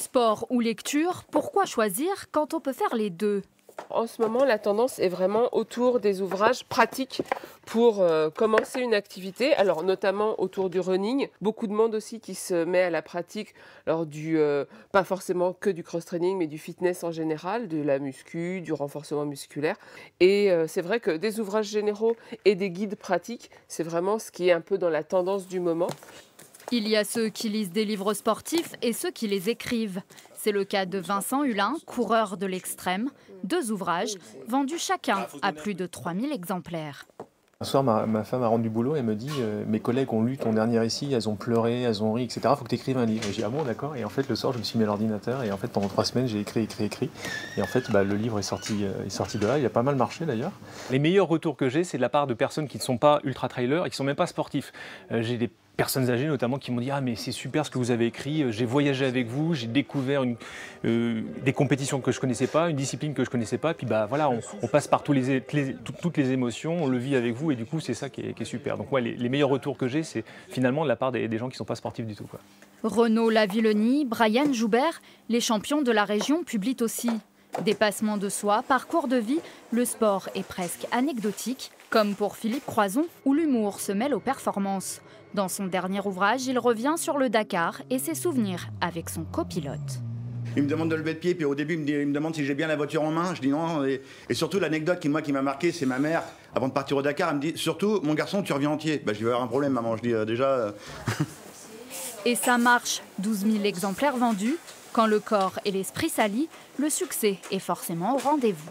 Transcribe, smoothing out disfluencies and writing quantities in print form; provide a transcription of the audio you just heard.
Sport ou lecture, pourquoi choisir quand on peut faire les deux? En ce moment, la tendance est vraiment autour des ouvrages pratiques pour commencer une activité, alors notamment autour du running. Beaucoup de monde aussi qui se met à la pratique lors pas forcément que du cross-training, mais du fitness en général, de la muscu, du renforcement musculaire. Et c'est vrai que des ouvrages généraux et des guides pratiques, c'est vraiment ce qui est un peu dans la tendance du moment. Il y a ceux qui lisent des livres sportifs et ceux qui les écrivent. C'est le cas de Vincent Hulin, coureur de l'extrême. 2 ouvrages vendus chacun à plus de 3000 exemplaires. Un soir, ma femme rentre du boulot et elle me dit mes collègues ont lu ton dernier récit, elles ont pleuré, elles ont ri, etc. Il faut que tu écrives un livre. Et j'ai dit ah bon, d'accord. Et en fait, le soir, je me suis mis à l'ordinateur et en fait, pendant 3 semaines, j'ai écrit. Et en fait, le livre est sorti de là. Il a pas mal marché d'ailleurs. Les meilleurs retours que j'ai, c'est de la part de personnes qui ne sont pas ultra-trailers et qui ne sont même pas sportifs. J'ai des personnes âgées notamment qui m'ont dit « Ah mais c'est super ce que vous avez écrit, j'ai voyagé avec vous, j'ai découvert des compétitions que je ne connaissais pas, une discipline que je ne connaissais pas, puis voilà, on passe par toutes les émotions, on le vit avec vous et du coup c'est ça qui est super. » Donc ouais, les meilleurs retours que j'ai, c'est finalement de la part des gens qui ne sont pas sportifs du tout, quoi. Renaud Lavillenie, Brian Joubert, les champions de la région publient aussi. Dépassement de soi, parcours de vie, le sport est presque anecdotique, comme pour Philippe Croison, où l'humour se mêle aux performances. Dans son dernier ouvrage, il revient sur le Dakar et ses souvenirs avec son copilote. Il me demande de lever le pied, puis au début, il me demande si j'ai bien la voiture en main. Je dis non. Et surtout, l'anecdote qui m'a marqué, c'est ma mère, avant de partir au Dakar, elle me dit « Surtout, mon garçon, tu reviens entier. » Je vais avoir un problème, maman. Je dis déjà... Et ça marche, 12 000 exemplaires vendus. Quand le corps et l'esprit s'allient, le succès est forcément au rendez-vous.